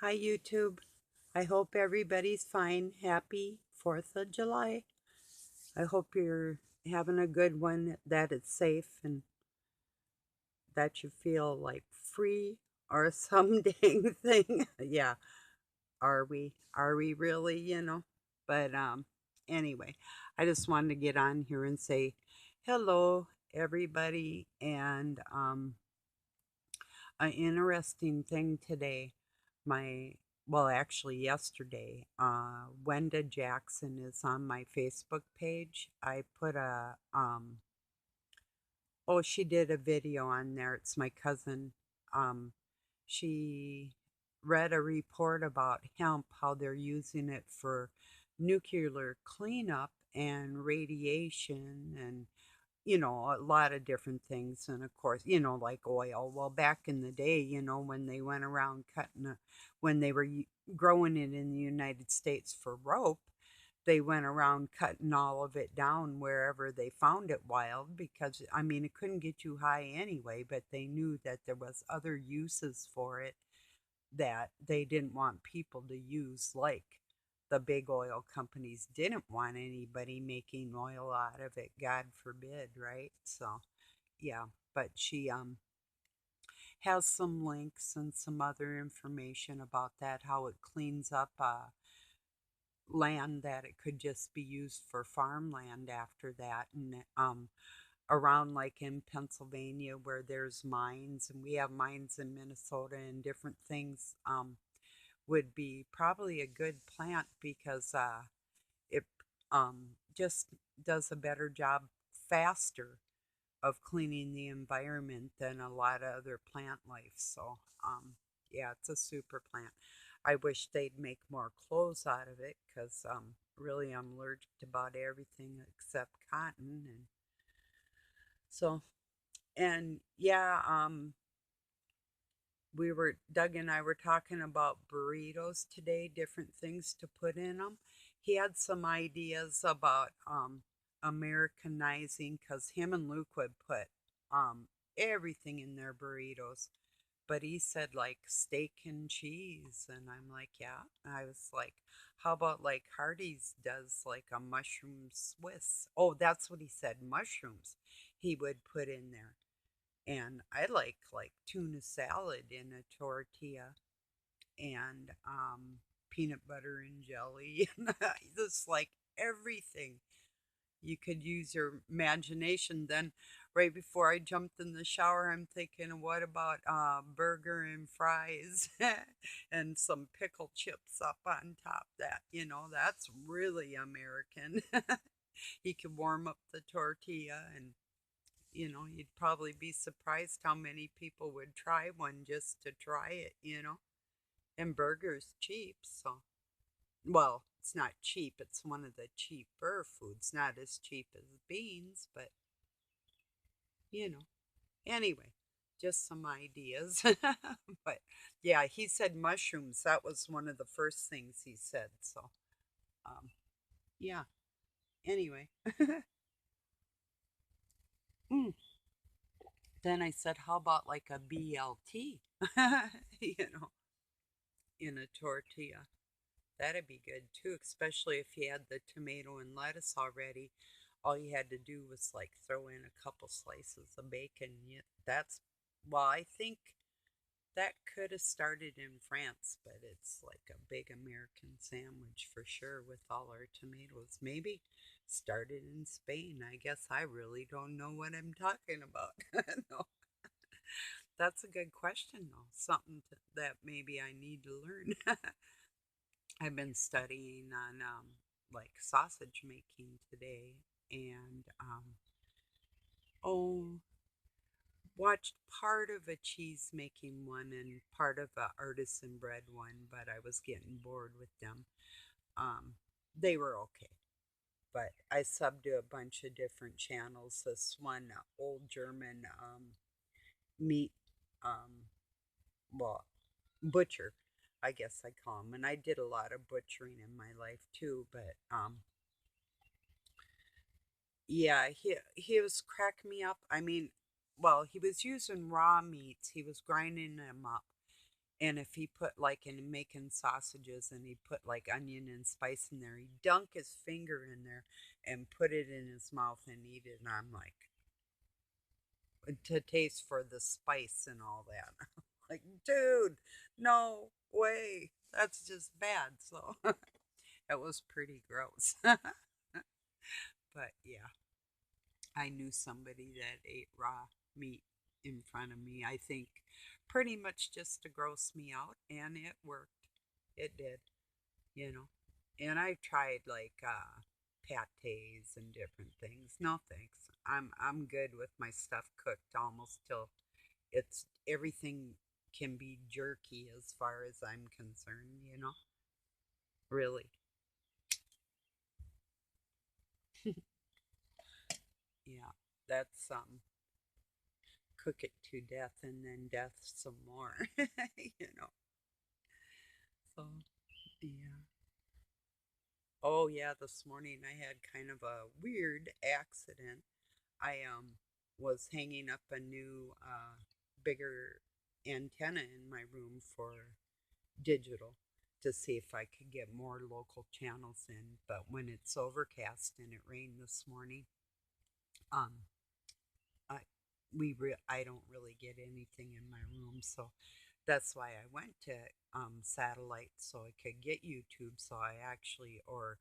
Hi, YouTube. I hope everybody's fine. Happy 4th of July. I hope you're having a good one, that it's safe, and that you feel like free or some dang thing. Yeah, are we? Are we really, But anyway, I just wanted to get on here and say hello, everybody, and an interesting thing today. My well, actually, yesterday, Wenda Jackson is on my Facebook page. I put oh, she did a video on there. It's my cousin. Um, she read a report about hemp, how they're using it for nuclear cleanup and radiation and a lot of different things. And of course, like oil. Well, back in the day, when they went around when they were growing it in the United States for rope, they went around cutting all of it down wherever they found it wild because, I mean, it couldn't get too high anyway, but they knew that there was other uses for it that they didn't want people to use, like the big oil companies didn't want anybody making oil out of it, God forbid, right? So yeah, but she has some links and some other information about that, how it cleans up land that it could just be used for farmland after that. And around, like in Pennsylvania, where there's mines, and we have mines in Minnesota and different things, would be probably a good plant because it just does a better job faster of cleaning the environment than a lot of other plant life. So, yeah, it's a super plant. I wish they'd make more clothes out of it because really I'm allergic to about everything except cotton. And so, and yeah, Doug and I were talking about burritos today, different things to put in them. He had some ideas about Americanizing because him and Luke would put everything in their burritos. But he said like steak and cheese. And I'm like, yeah. I was like, how about like Hardee's does like a mushroom Swiss? Oh, that's what he said, mushrooms he would put in there. And I like tuna salad in a tortilla and peanut butter and jelly. Just like everything. You could use your imagination. Then, right before I jumped in the shower, I'm thinking, what about burger and fries and some pickle chips up on top? That's really American. You could warm up the tortilla and you'd probably be surprised how many people would try one just to try it. And burger's cheap, so well, it's not cheap, it's one of the cheaper foods, not as cheap as beans, but you know. Anyway, just some ideas. But yeah, he said mushrooms. That was one of the first things he said. So, um, yeah. Anyway, mm. Then I said, how about like a BLT? you know, in a tortilla. That'd be good too, especially if you had the tomato and lettuce already. All you had to do was like throw in a couple slices of bacon. That's, well, I think that could have started in France, but it's like a big American sandwich for sure with all our tomatoes. Maybe started in Spain. I guess I really don't know what I'm talking about. No, that's a good question though. Something that maybe I need to learn. I've been studying on like sausage making today, and oh, watched part of a cheese making one and part of a artisan bread one, but I was getting bored with them. Um, they were okay, but I subbed to a bunch of different channels. This one, old German meat, um, well, butcher, I guess I call him, and I did a lot of butchering in my life too, but yeah, he was cracking me up. I mean, well, he was using raw meats. He was grinding them up, And if he put like in making sausages and he put like onion and spice in there, he'd dunk his finger in there and put it in his mouth and eat it. And I'm like, to taste for the spice and all that. Like, dude, no way. That's just bad. So it was pretty gross. But yeah, I knew somebody that ate raw meat in front of me. I think pretty much just to gross me out, and it worked. It did, you know. And I tried like pates and different things. No thanks. I'm good with my stuff cooked almost till it's everything can be jerky as far as I'm concerned, you know? Really. Yeah. That's cook it to death and then death some more, you know. So, yeah. Oh yeah, this morning I had kind of a weird accident. I was hanging up a new bigger antenna in my room for digital to see if I could get more local channels in. But when it's overcast and it rained this morning, um, I I don't really get anything in my room, so that's why I went to satellite so I could get YouTube. So I actually, or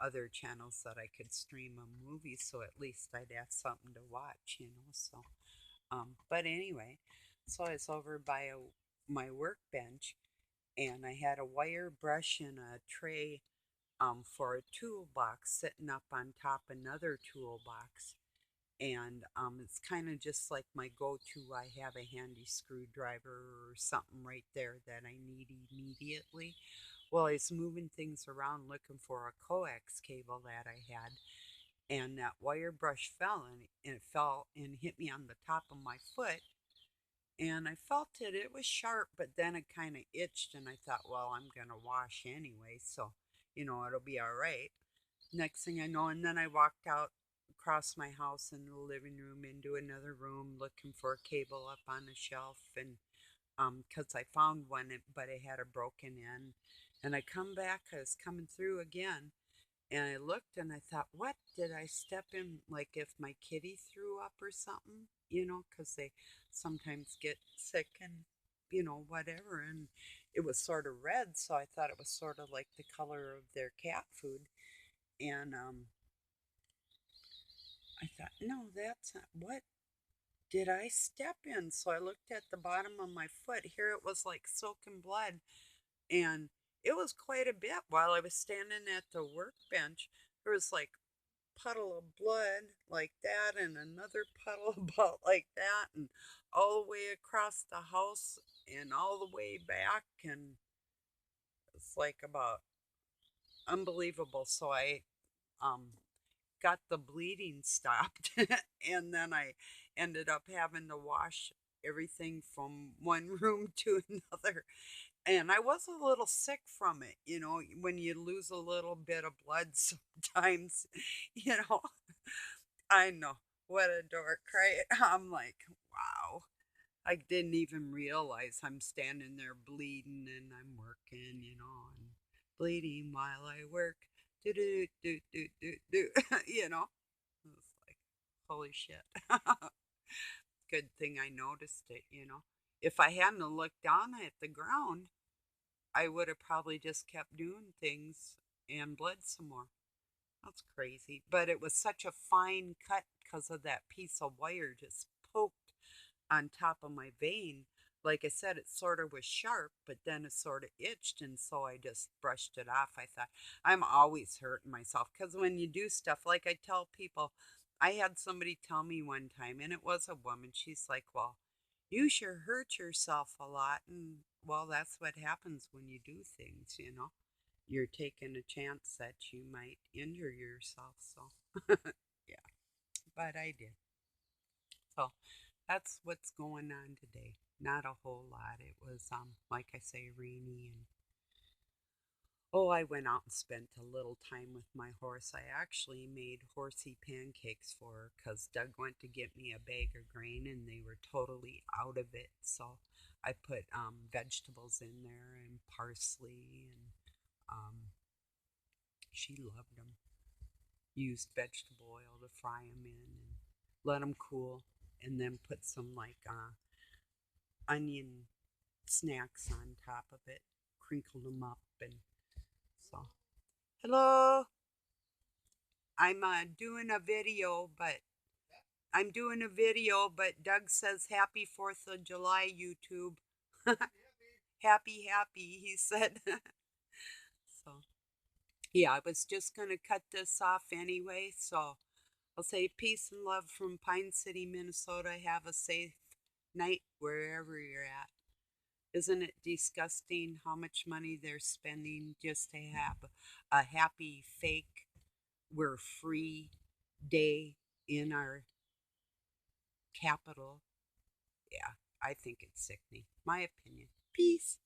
other channels that I could stream a movie, so at least I'd have something to watch, you know. So, but anyway, so I was over by my workbench and I had a wire brush and a tray for a toolbox sitting up on top another toolbox. And it's kind of just like my go-to. I have a handy screwdriver or something right there that I need immediately. Well, I was moving things around looking for a coax cable that I had, and that wire brush fell and it fell and hit me on the top of my foot. And I felt it. It was sharp, but then it kind of itched, and I thought, well, I'm going to wash anyway, so, it'll be all right. Next thing I know, and then I walked out across my house in the living room into another room looking for a cable up on the shelf, and because I found one, but it had a broken end. And I come back, I was coming through again, and I looked and I thought, what did I step in? Like if my kitty threw up or something, because they sometimes get sick and, whatever. And it was sort of red, so I thought it was sort of like the color of their cat food. And I thought, no, that's not what did I step in? So I looked at the bottom of my foot. Here it was like soaking blood. And it was quite a bit while I was standing at the workbench. There was like puddle of blood like that and another puddle about like that and all the way across the house and all the way back, and it's like about unbelievable. So I um got the bleeding stopped and then I ended up having to wash everything from one room to another. And I was a little sick from it, when you lose a little bit of blood sometimes, you know. I know. What a dork, right? I'm like, wow. I didn't even realize I'm standing there bleeding and I'm working, and bleeding while I work. Do do do do do do. you know. It's like, holy shit. Good thing I noticed it. If I hadn't looked down at the ground, I would have probably just kept doing things and bled some more. That's crazy. But it was such a fine cut because of that piece of wire just poked on top of my vein. Like I said, it sort of was sharp, but then it sort of itched, and so I just brushed it off. I thought, I'm always hurting myself because when you do stuff, like I tell people, I had somebody tell me one time, and it was a woman, she's like, well, you sure hurt yourself a lot. And well, that's what happens when you do things. You're taking a chance that you might injure yourself. So, yeah, but I did. So that's what's going on today. Not a whole lot. It was, like I say, rainy and Oh, I went out and spent a little time with my horse. I actually made horsey pancakes for her because Doug went to get me a bag of grain and they were totally out of it. So I put vegetables in there and parsley, and she loved them. Used vegetable oil to fry them in and let them cool, and then put some like onion snacks on top of it, crinkled them up, and so. Hello, I'm doing a video, but Doug says Happy 4th of July, YouTube. Happy, happy, he said. So, yeah, I was just going to cut this off anyway. So, I'll say peace and love from Pine City, Minnesota. Have a safe night wherever you're at. Isn't it disgusting how much money they're spending just to have a happy, fake, we're free day in our capital? Yeah, I think it's sickening. My opinion. Peace.